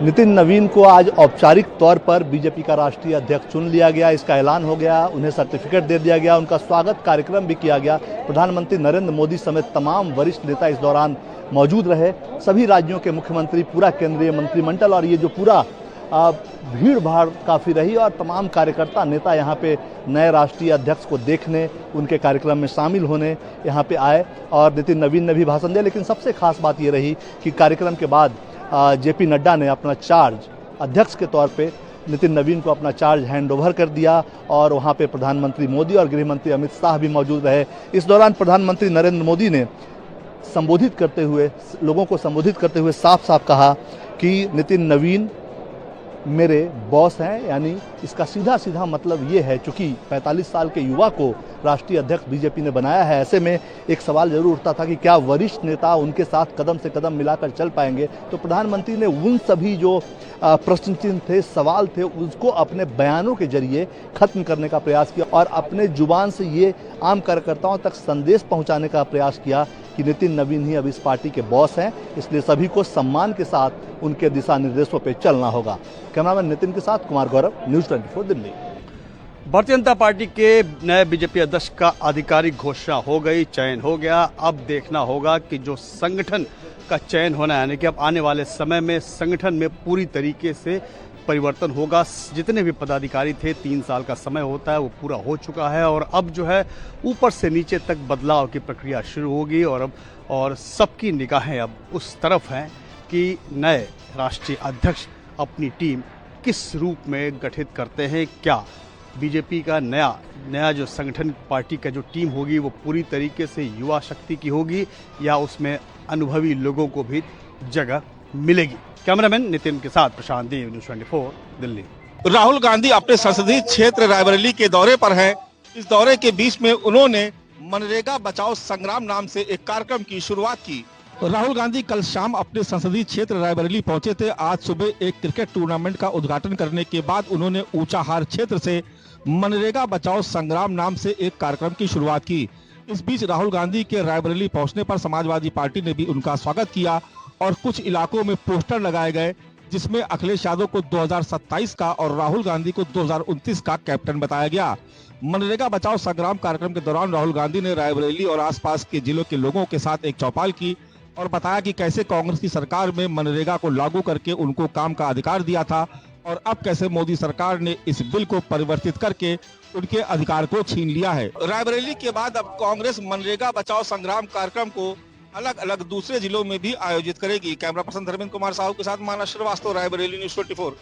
नितिन नवीन को आज औपचारिक तौर पर बीजेपी का राष्ट्रीय अध्यक्ष चुन लिया गया। इसका ऐलान हो गया, उन्हें सर्टिफिकेट दे दिया गया, उनका स्वागत कार्यक्रम भी किया गया। प्रधानमंत्री नरेंद्र मोदी समेत तमाम वरिष्ठ नेता इस दौरान मौजूद रहे। सभी राज्यों के मुख्यमंत्री, पूरा केंद्रीय मंत्रिमंडल और ये जो पूरा भीड़ भाड़ काफ़ी रही और तमाम कार्यकर्ता नेता यहाँ पे नए राष्ट्रीय अध्यक्ष को देखने, उनके कार्यक्रम में शामिल होने यहाँ पे आए और नितिन नवीन ने भी भाषण दिया। लेकिन सबसे खास बात ये रही कि कार्यक्रम के बाद जेपी नड्डा ने अपना चार्ज अध्यक्ष के तौर पे नितिन नवीन को अपना चार्ज हैंड ओवर कर दिया और वहाँ पे प्रधानमंत्री मोदी और गृह मंत्री अमित शाह भी मौजूद रहे। इस दौरान प्रधानमंत्री नरेंद्र मोदी ने लोगों को संबोधित करते हुए साफ साफ कहा कि नितिन नवीन मेरे बॉस हैं। यानी इसका सीधा सीधा मतलब ये है, चूंकि 45 साल के युवा को राष्ट्रीय अध्यक्ष बीजेपी ने बनाया है, ऐसे में एक सवाल जरूर उठता था कि क्या वरिष्ठ नेता उनके साथ कदम से कदम मिलाकर चल पाएंगे। तो प्रधानमंत्री ने उन सभी जो प्रश्न चिन्ह थे, सवाल थे, उसको अपने बयानों के जरिए खत्म करने का प्रयास किया और अपने जुबान से ये आम कार्यकर्ताओं तक संदेश पहुंचाने का प्रयास किया कि नितिन नवीन ही अब इस पार्टी के बॉस हैं, इसलिए सभी को सम्मान के साथ उनके दिशा निर्देशों पर चलना होगा। कैमरामैन नितिन के साथ कुमार गौरव, न्यूज़ 24 दिल्ली। भारतीय जनता पार्टी के नए बीजेपी अध्यक्ष का आधिकारिक घोषणा हो गई, चयन हो गया। अब देखना होगा कि जो संगठन का चयन होना है, यानी कि अब आने वाले समय में संगठन में पूरी तरीके से परिवर्तन होगा। जितने भी पदाधिकारी थे, 3 साल का समय होता है, वो पूरा हो चुका है और अब जो है ऊपर से नीचे तक बदलाव की प्रक्रिया शुरू होगी और सबकी निगाहें अब उस तरफ हैं कि नए राष्ट्रीय अध्यक्ष अपनी टीम किस रूप में गठित करते हैं। क्या बीजेपी का नया जो संगठन पार्टी का जो टीम होगी वो पूरी तरीके से युवा शक्ति की होगी या उसमें अनुभवी लोगों को भी जगह मिलेगी। कैमरामैन नितिन के साथ प्रशांत देव, न्यूज़ 24 दिल्ली। राहुल गांधी अपने संसदीय क्षेत्र रायबरेली के दौरे पर हैं। इस दौरे के बीच में उन्होंने मनरेगा बचाओ संग्राम नाम से एक कार्यक्रम की शुरुआत की। राहुल गांधी कल शाम अपने संसदीय क्षेत्र रायबरेली पहुंचे थे। आज सुबह एक क्रिकेट टूर्नामेंट का उद्घाटन करने के बाद उन्होंने ऊंचाहार क्षेत्र से मनरेगा बचाओ संग्राम नाम से एक कार्यक्रम की शुरुआत की। इस बीच राहुल गांधी के रायबरेली पहुंचने पर समाजवादी पार्टी ने भी उनका स्वागत किया और कुछ इलाकों में पोस्टर लगाए गए जिसमें अखिलेश यादव को 2027 का और राहुल गांधी को 2029 का कैप्टन बताया गया। मनरेगा बचाओ संग्राम कार्यक्रम के दौरान राहुल गांधी ने रायबरेली और आसपास के जिलों के लोगों के साथ एक चौपाल की और बताया कि कैसे कांग्रेस की सरकार में मनरेगा को लागू करके उनको काम का अधिकार दिया था और अब कैसे मोदी सरकार ने इस बिल को परिवर्तित करके उनके अधिकार को छीन लिया है। रायबरेली के बाद अब कांग्रेस मनरेगा बचाओ संग्राम कार्यक्रम को अलग अलग दूसरे जिलों में भी आयोजित करेगी। कैमरा पर्सन धर्मेंद्र कुमार साहू के साथ मानस श्रीवास्तव, रायबरेली, न्यूज़ 24।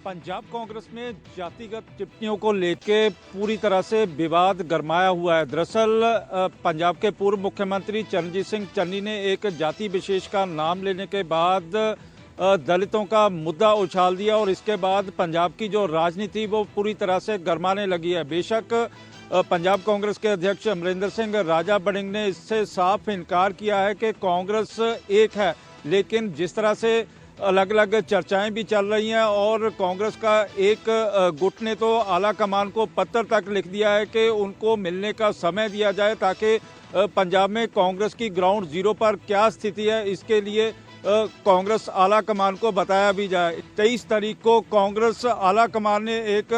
पंजाब कांग्रेस में जातिगत टिप्पणियों को लेकर पूरी तरह से विवाद गरमाया हुआ है। दरअसल पंजाब के पूर्व मुख्यमंत्री चरणजीत सिंह चन्नी ने एक जाति विशेष का नाम लेने के बाद दलितों का मुद्दा उछाल दिया और इसके बाद पंजाब की जो राजनीति वो पूरी तरह से गरमाने लगी है। बेशक पंजाब कांग्रेस के अध्यक्ष अमरिंदर सिंह राजा बड़िंग ने इससे साफ इनकार किया है कि कांग्रेस एक है, लेकिन जिस तरह से अलग अलग चर्चाएं भी चल रही हैं और कांग्रेस का एक गुट ने तो आला कमान को पत्र तक लिख दिया है कि उनको मिलने का समय दिया जाए ताकि पंजाब में कांग्रेस की ग्राउंड जीरो पर क्या स्थिति है इसके लिए कांग्रेस आला कमान को बताया भी जाए। 23 तारीख को कांग्रेस आला कमान ने एक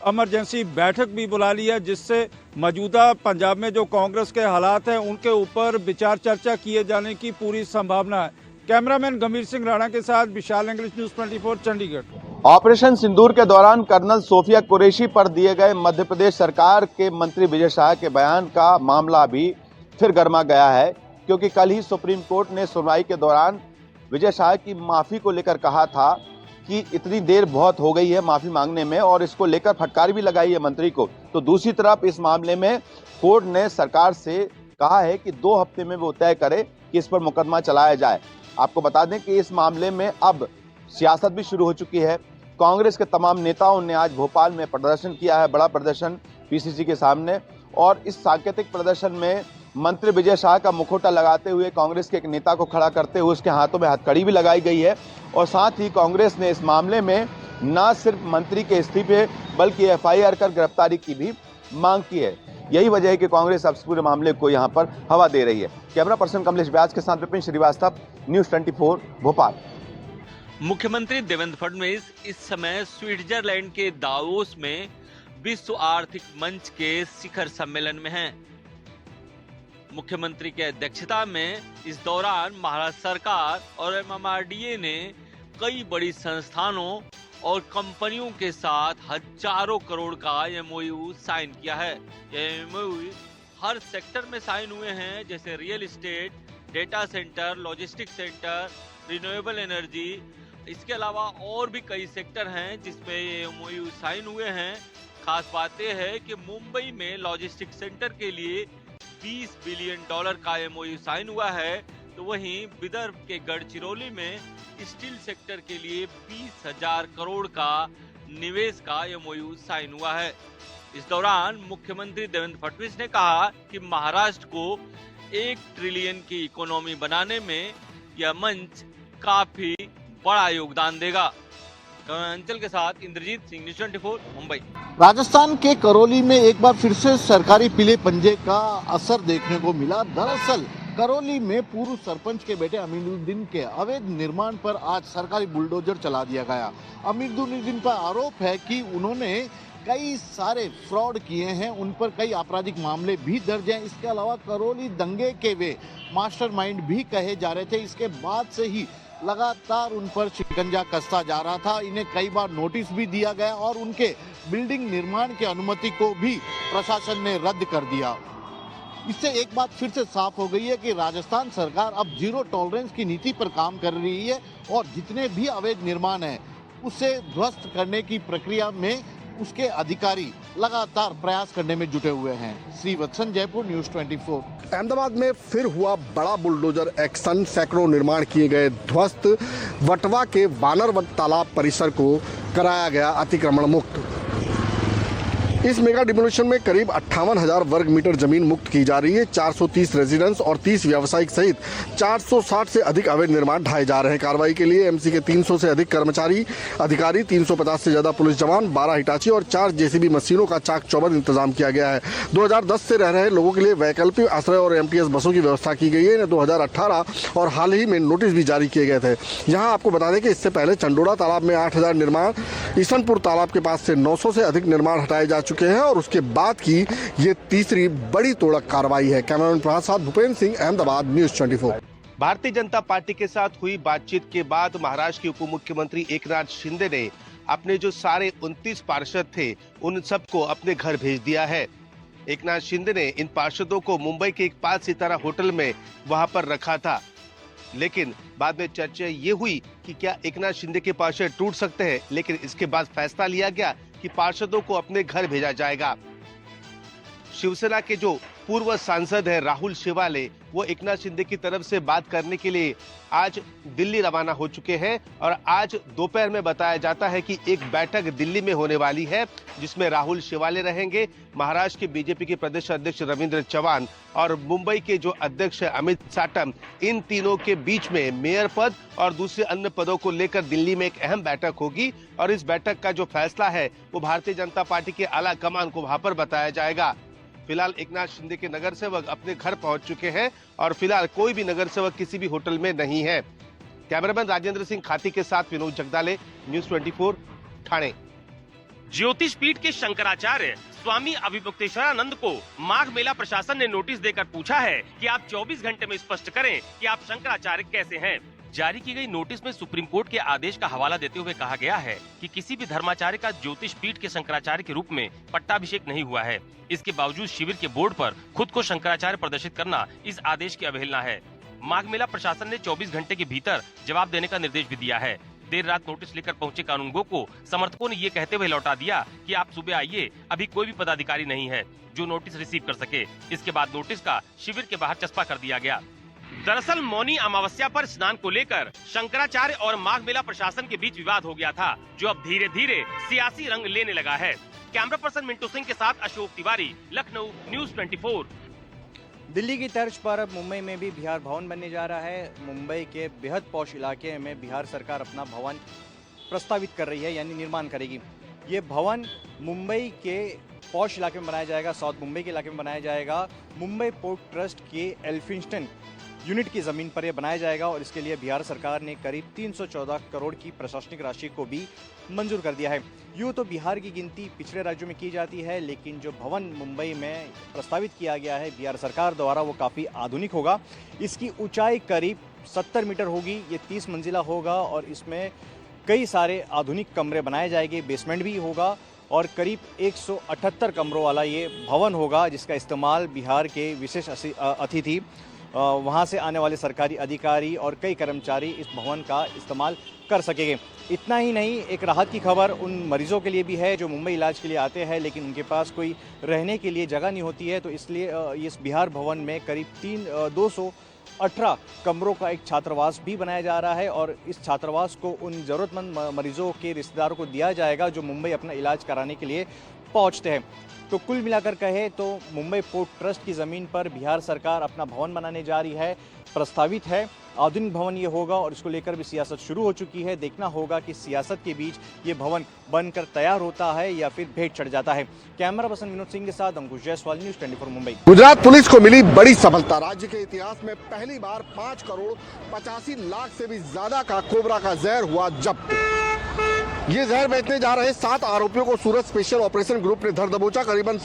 इमरजेंसी बैठक भी बुला ली है जिससे मौजूदा पंजाब में जो कांग्रेस के हालात हैं उनके ऊपर विचार चर्चा किए जाने की पूरी संभावना है। कैमरामैन गंभीर सिंह राणा के साथ विशाल इंग्लिश, न्यूज़ 24 चंडीगढ़। ऑपरेशन सिंदूर के दौरान कर्नल सोफिया कुरैशी पर दिए गए मध्य प्रदेश सरकार के मंत्री विजय शाह के बयान का मामला भी फिर गर्मा गया है, क्योंकि कल ही सुप्रीम कोर्ट ने सुनवाई के दौरान विजय शाह की माफी को लेकर कहा था कि इतनी देर बहुत हो गई है माफी मांगने में और इसको लेकर फटकार भी लगाई है मंत्री को। तो दूसरी तरफ इस मामले में कोर्ट ने सरकार से कहा है कि 2 हफ्ते में वो तय करे कि इस पर मुकदमा चलाया जाए। आपको बता दें कि इस मामले में अब सियासत भी शुरू हो चुकी है। कांग्रेस के तमाम नेताओं ने आज भोपाल में प्रदर्शन किया है, बड़ा प्रदर्शन पीसीसी के सामने, और इस सांकेतिक प्रदर्शन में मंत्री विजय शाह का मुखौटा लगाते हुए कांग्रेस के एक नेता को खड़ा करते हुए उसके हाथों में हथकड़ी भी लगाई गई है और साथ ही कांग्रेस ने इस मामले में न सिर्फ मंत्री के इस्तीफे बल्कि एफआईआर कर गिरफ्तारी की भी मांग की है। यही वजह है कि कांग्रेस अब पूरे मामले को यहां पर हवा दे रही है। कैमरा पर्सन कमलेश व्यास के साथ विपिन श्रीवास्तव, न्यूज़ 24 भोपाल। मुख्यमंत्री देवेंद्र फडणवीस इस समय स्विट्जरलैंड के दावोस में विश्व आर्थिक मंच के शिखर सम्मेलन में हैं। मुख्यमंत्री की अध्यक्षता में इस दौरान महाराष्ट्र सरकार और MMRDA ने कई बड़ी संस्थानों और कंपनियों के साथ हजारों करोड़ का MOU साइन किया है। ये MOU हर सेक्टर में साइन हुए हैं, जैसे real estate, data centre, logistic centre, renewable energy. इसके अलावा और भी कई सेक्टर हैं जिसमें ये MOU साइन हुए हैं। खास बात यह है कि मुंबई में लॉजिस्टिक सेंटर के लिए $20 बिलियन का MOU साइन हुआ है, तो वहीं विदर्भ के गढ़चिरौली में स्टील सेक्टर के लिए 20,000 करोड़ का निवेश का MOU साइन हुआ है। इस दौरान मुख्यमंत्री देवेंद्र फडणवीस ने कहा कि महाराष्ट्र को 1 ट्रिलियन की इकोनॉमी बनाने में यह मंच काफी बड़ा योगदान देगा। अंचल के साथ इंद्रजीत सिंह, न्यूज़ 24 मुंबई। राजस्थान के करौली में एक बार फिर से सरकारी पीले पंजे का असर देखने को मिला। दरअसल करौली में पूर्व सरपंच के बेटे अमीरुद्दीन के अवैध निर्माण पर आज सरकारी बुलडोजर चला दिया गया। अमीरुद्दीन पर आरोप है कि उन्होंने कई सारे फ्रॉड किए हैं, उन पर कई आपराधिक मामले भी दर्ज हैं। इसके अलावा करौली दंगे के वे मास्टरमाइंड भी कहे जा रहे थे। इसके बाद से ही लगातार उन पर शिकंजा कसता जा रहा था। इन्हें कई बार नोटिस भी दिया गया और उनके बिल्डिंग निर्माण की अनुमति को भी प्रशासन ने रद्द कर दिया। इससे एक बात फिर से साफ हो गई है कि राजस्थान सरकार अब जीरो टॉलरेंस की नीति पर काम कर रही है और जितने भी अवैध निर्माण है उसे ध्वस्त करने की प्रक्रिया में उसके अधिकारी लगातार प्रयास करने में जुटे हुए हैं। श्रीवत्सन, जयपुर, न्यूज़ 24। अहमदाबाद में फिर हुआ बड़ा बुलडोजर एक्शन, सैकड़ों निर्माण किए गए ध्वस्त। वटवा के वानरवट तालाब परिसर को कराया गया अतिक्रमण मुक्त। इस मेगा डिमोलिशन में करीब 58,000 वर्ग मीटर जमीन मुक्त की जा रही है। 430 रेजिडेंस और 30 व्यावसायिक सहित 460 से अधिक अवैध निर्माण ढाए जा रहे हैं। कार्रवाई के लिए एमसी के 300 से अधिक कर्मचारी अधिकारी, 350 से ज्यादा पुलिस जवान, 12 हिटाची और 4 जेसीबी मशीनों का चाक चौबंद इंतजाम किया गया है। 2010 से रह रहे लोगों के लिए वैकल्पिक आश्रय और एमटीएस बसों की व्यवस्था की गई है। 2018 और हाल ही में नोटिस भी जारी किए गए थे। यहाँ आपको बता दें कि इससे पहले चंडोड़ा तालाब में 8,000 निर्माण, ईसनपुर तालाब के पास से 900 से अधिक निर्माण हटाए जा चुके हैं और उसके बाद की ये तीसरी बड़ी तोड़क कार्रवाई है। कैमरामैन प्रभात साथ भूपेंद्र सिंह, अहमदाबाद, न्यूज़ 24। भारतीय जनता पार्टी के साथ हुई बातचीत के बाद महाराष्ट्र के उप मुख्यमंत्री एकनाथ शिंदे ने अपने जो सारे 29 पार्षद थे उन सबको अपने घर भेज दिया है। एकनाथ शिंदे ने इन पार्षदों को मुंबई के एक 5 सितारा होटल में वहां पर रखा था, लेकिन बाद में चर्चा ये हुई कि क्या एकनाथ शिंदे के पार्षद टूट सकते हैं, लेकिन इसके बाद फैसला लिया गया कि पार्षदों को अपने घर भेजा जाएगा। शिवसेना के जो पूर्व सांसद है राहुल शेवाले, वो एकनाथ शिंदे की तरफ से बात करने के लिए आज दिल्ली रवाना हो चुके हैं और आज दोपहर में बताया जाता है कि एक बैठक दिल्ली में होने वाली है जिसमें राहुल शेवाले रहेंगे, महाराष्ट्र के बीजेपी के प्रदेश अध्यक्ष रविंद्र चव्हाण और मुंबई के जो अध्यक्ष अमित साटम, इन तीनों के बीच में मेयर पद और दूसरे अन्य पदों को लेकर दिल्ली में एक अहम बैठक होगी और इस बैठक का जो फैसला है वो भारतीय जनता पार्टी के आला कमान को वहां पर बताया जाएगा। फिलहाल एकनाथ शिंदे के नगर सेवक अपने घर पहुंच चुके हैं और फिलहाल कोई भी नगर सेवक किसी भी होटल में नहीं है। कैमरामैन राजेंद्र सिंह खाती के साथ विनोद जगदाले, न्यूज़ 24, ठाणे। ज्योतिष पीठ के शंकराचार्य स्वामी अभिमुक्तेश्वरानंद को माघ मेला प्रशासन ने नोटिस देकर पूछा है कि आप 24 घंटे में स्पष्ट करें कि आप शंकराचार्य कैसे हैं। जारी की गई नोटिस में सुप्रीम कोर्ट के आदेश का हवाला देते हुए कहा गया है कि किसी भी धर्माचार्य का ज्योतिष पीठ के शंकराचार्य के रूप में पट्टाभिषेक नहीं हुआ है। इसके बावजूद शिविर के बोर्ड पर खुद को शंकराचार्य प्रदर्शित करना इस आदेश की अवहेलना है। माघ मेला प्रशासन ने 24 घंटे के भीतर जवाब देने का निर्देश भी दिया है। देर रात नोटिस लेकर पहुंचे कानूनगो को समर्थकों ने ये कहते हुए लौटा दिया कि आप सुबह आइए, अभी कोई भी पदाधिकारी नहीं है जो नोटिस रिसीव कर सके। इसके बाद नोटिस का शिविर के बाहर चस्पा कर दिया गया। दरअसल मौनी अमावस्या पर स्नान को लेकर शंकराचार्य और माघ मेला प्रशासन के बीच विवाद हो गया था, जो अब धीरे धीरे सियासी रंग लेने लगा है। कैमरा पर्सन मिंटू सिंह के साथ अशोक तिवारी, लखनऊ, न्यूज़ 24। दिल्ली की तर्ज पर मुंबई में भी बिहार भवन बनने जा रहा है। मुंबई के बेहद पॉश इलाके में बिहार सरकार अपना भवन प्रस्तावित कर रही है, यानी निर्माण करेगी। ये भवन मुंबई के पॉश इलाके में बनाया जाएगा, साउथ मुंबई के इलाके में बनाया जाएगा। मुंबई पोर्ट ट्रस्ट के एल्फिंस्टन यूनिट की ज़मीन पर यह बनाया जाएगा और इसके लिए बिहार सरकार ने करीब 314 करोड़ की प्रशासनिक राशि को भी मंजूर कर दिया है। यूँ तो बिहार की गिनती पिछड़े राज्यों में की जाती है, लेकिन जो भवन मुंबई में प्रस्तावित किया गया है बिहार सरकार द्वारा वो काफ़ी आधुनिक होगा। इसकी ऊंचाई करीब 70 मीटर होगी, ये 30 मंजिला होगा और इसमें कई सारे आधुनिक कमरे बनाए जाएंगे, बेसमेंट भी होगा और करीब 178 कमरों वाला ये भवन होगा, जिसका इस्तेमाल बिहार के विशेष अतिथि, वहाँ से आने वाले सरकारी अधिकारी और कई कर्मचारी इस भवन का इस्तेमाल कर सकेंगे। इतना ही नहीं, एक राहत की खबर उन मरीजों के लिए भी है जो मुंबई इलाज के लिए आते हैं लेकिन उनके पास कोई रहने के लिए जगह नहीं होती है, तो इसलिए इस बिहार भवन में करीब 218 कमरों का एक छात्रावास भी बनाया जा रहा है और इस छात्रावास को उन ज़रूरतमंद मरीजों के रिश्तेदारों को दिया जाएगा जो मुंबई अपना इलाज कराने के लिए पहुंचते हैं। तो कुल मिलाकर कहे तो मुंबई पोर्ट ट्रस्ट की ज़मीन पर बिहार सरकार अपना भवन बनाने जा रही है, प्रस्तावित है। आधुनिक भवन ये होगा और इसको लेकर भी सियासत शुरू हो चुकी है। देखना होगा कि सियासत के बीच ये भवन बनकर तैयार होता है या फिर भेंट चढ़ जाता है। कैमरा पर्सन विनोद सिंह के साथ अंकुश जायसवाल, न्यूज़ 24 मुंबई। गुजरात पुलिस को मिली बड़ी सफलता। राज्य के इतिहास में पहली बार 5 करोड़ 85 लाख से भी ज्यादा का कोबरा का जहर हुआ जब्त। ये जहर बेचने जा रहे 7 आरोपियों को सूरत स्पेशल ऑपरेशन ग्रुप ने धर दबोचा। करीबन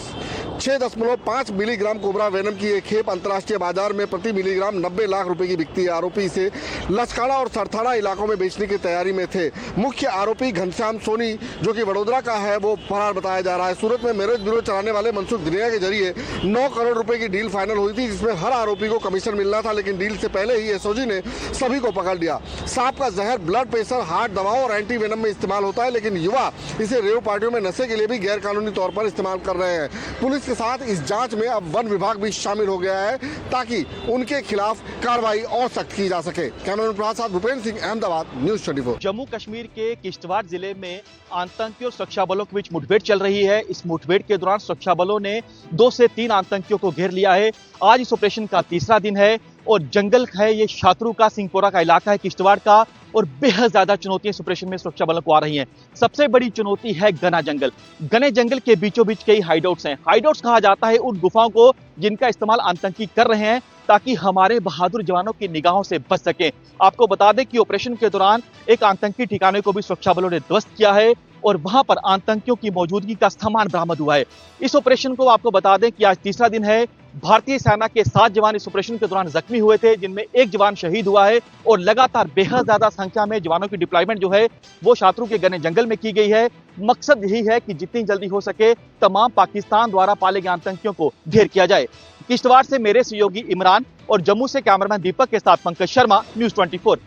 6.5 मिलीग्राम कोबरा वेनम की एक खेप अंतर्राष्ट्रीय बाजार में प्रति मिलीग्राम 90 लाख रुपए की बिकती है। आरोपी इसे लसकाड़ा और सरथाड़ा इलाकों में बेचने की तैयारी में थे। मुख्य आरोपी घनश्याम सोनी, जो कि वडोदरा का है, वो फरार बताया जा रहा है। सूरत में मैरिज ब्यूरो चलाने वाले मनसुख दिनिया के जरिए 9 करोड़ रुपए की डील फाइनल हुई थी, जिसमें हर आरोपी को कमीशन मिलना था, लेकिन डील से पहले ही एसओजी ने सभी को पकड़ लिया। सांप का जहर ब्लड प्रेशर, हार्ट दवाओं और एंटी वेनम में इस्तेमाल होता है, लेकिन युवा इसे रेव पार्टियों में नशे के लिए भी गैर कानूनी तौर पर इस्तेमाल कर रहे हैं। पुलिस के साथ इस जांच में अब वन विभाग भी शामिल हो गया है ताकि उनके खिलाफ कार्रवाई और सख्त की जा सके। कैमरामैन प्रसाद भूपेंद्र सिंह, अहमदाबाद, न्यूज़ 24। जम्मू कश्मीर के किश्तवाड़ जिले में आतंकियों और सुरक्षा बलों के बीच मुठभेड़ चल रही है। इस मुठभेड़ के दौरान सुरक्षा बलों ने 2 से 3 आतंकियों को घेर लिया है। आज इस ऑपरेशन का तीसरा दिन है और जंगल है, ये शात्रू का सिंहपोरा का इलाका है किश्तवाड़ का, और बेहद ज्यादा चुनौतियां इस ऑपरेशन में सुरक्षा बलों को आ रही हैं। सबसे बड़ी चुनौती है घना जंगल। घने जंगल के बीचों बीच कई हाइडआउट्स हैं। हाइडआउट्स कहा जाता है उन गुफाओं को जिनका इस्तेमाल आतंकी कर रहे हैं ताकि हमारे बहादुर जवानों की निगाहों से बच सके। आपको बता दें कि ऑपरेशन के दौरान एक आतंकी ठिकाने को भी सुरक्षा बलों ने ध्वस्त किया है और वहां पर आतंकियों की मौजूदगी का सामान बरामद हुआ है। इस ऑपरेशन को आपको बता दें कि आज तीसरा दिन है। भारतीय सेना के 7 जवान इस ऑपरेशन के दौरान जख्मी हुए थे, जिनमें 1 जवान शहीद हुआ है और लगातार बेहद ज्यादा संख्या में जवानों की डिप्लॉयमेंट जो है वो शत्रु के घने जंगल में की गई है। मकसद यही है कि जितनी जल्दी हो सके तमाम पाकिस्तान द्वारा पाले गए आतंकियों को ढेर किया जाए। किश्तवाड़ से मेरे सहयोगी इमरान और जम्मू से कैमरामैन दीपक के साथ पंकज शर्मा, न्यूज़ 24।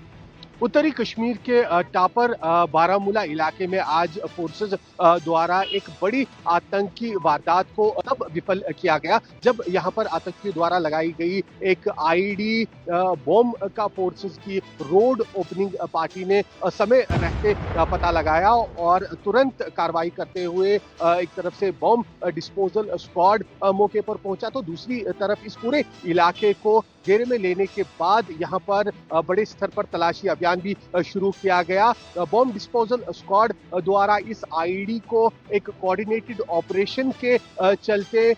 उत्तरी कश्मीर के टापर बारामूला इलाके में आज फोर्सेस द्वारा एक बड़ी आतंकी वारदात को तब विफल किया गया जब यहां पर आतंकियों द्वारा लगाई गई एक आईडी बॉम्ब का फोर्सेस की रोड ओपनिंग पार्टी ने समय रहते पता लगाया और तुरंत कार्रवाई करते हुए एक तरफ से बॉम्ब डिस्पोजल स्क्वाड मौके पर पहुंचा, तो दूसरी तरफ इस पूरे इलाके को घेरे में लेने के बाद यहां पर बड़े स्तर पर तलाशी अभियान भी शुरू किया गया। बॉम्ब डिस्पोजल स्क्वाड द्वारा इस आईडी को एक कोऑर्डिनेटेड ऑपरेशन के चलते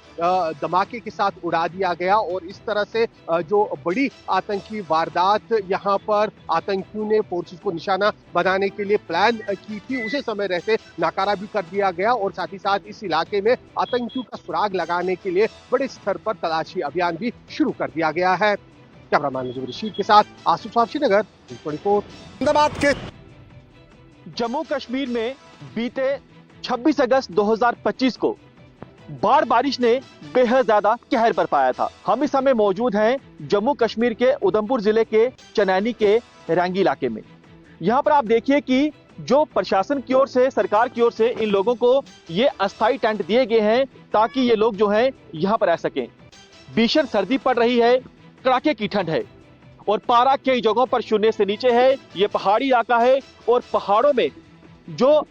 धमाके के साथ उड़ा दिया गया और इस तरह से जो बड़ी आतंकी वारदात यहां पर आतंकियों ने फोर्सेस को निशाना बनाने के लिए प्लान की थी, उसे समय रहते नाकारा भी कर दिया गया और साथ ही साथ इस इलाके में आतंकियों का सुराग लगाने के लिए बड़े स्तर पर तलाशी अभियान भी शुरू कर दिया गया है। कैमरामैन रशीद के साथ आसिफ साहब, श्रीनगर, 24। अहमदाबाद के जम्मू कश्मीर में बीते 26 अगस्त 2025 को बाढ़ बारिश ने बेहद ज्यादा कहर बरपाया था। हम इस समय मौजूद हैं जम्मू कश्मीर के उधमपुर जिले के चनैनी के रैंगी इलाके में। यहां पर आप देखिए कि जो प्रशासन की ओर से, सरकार की ओर से इन लोगों को ये अस्थायी टेंट दिए गए हैं ताकि ये लोग जो हैं यहां पर रह सकें। भीषण सर्दी पड़ रही है, कड़ाके की ठंड है और पारा कई जगहों पर शून्य से नीचे है। ये पहाड़ी इलाका है और पहाड़ों में जो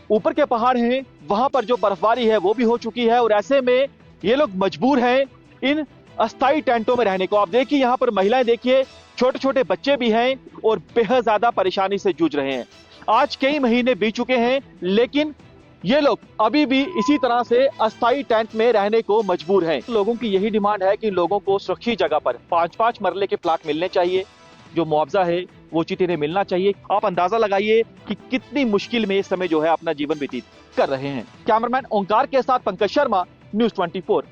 ऊपर के पहाड़ हैं वहां पर जो बर्फबारी है वो भी हो चुकी है और ऐसे में ये लोग मजबूर हैं इन अस्थायी टेंटों में रहने को। आप देखिए यहाँ पर महिलाएं देखिए, छोटे छोटे बच्चे भी हैं और बेहद ज्यादा परेशानी से जूझ रहे हैं। आज कई महीने बीत चुके हैं लेकिन ये लोग अभी भी इसी तरह से अस्थायी टेंट में रहने को मजबूर हैं। लोगों की यही डिमांड है कि लोगों को सुरक्षित जगह पर 5-5 मरले के प्लाट मिलने चाहिए, जो मुआवजा है वो उचित इन्हें मिलना चाहिए। आप अंदाजा लगाइए कि कितनी मुश्किल में इस समय जो है अपना जीवन व्यतीत कर रहे हैं। कैमरामैन ओंकार के साथ पंकज शर्मा, न्यूज़ 24।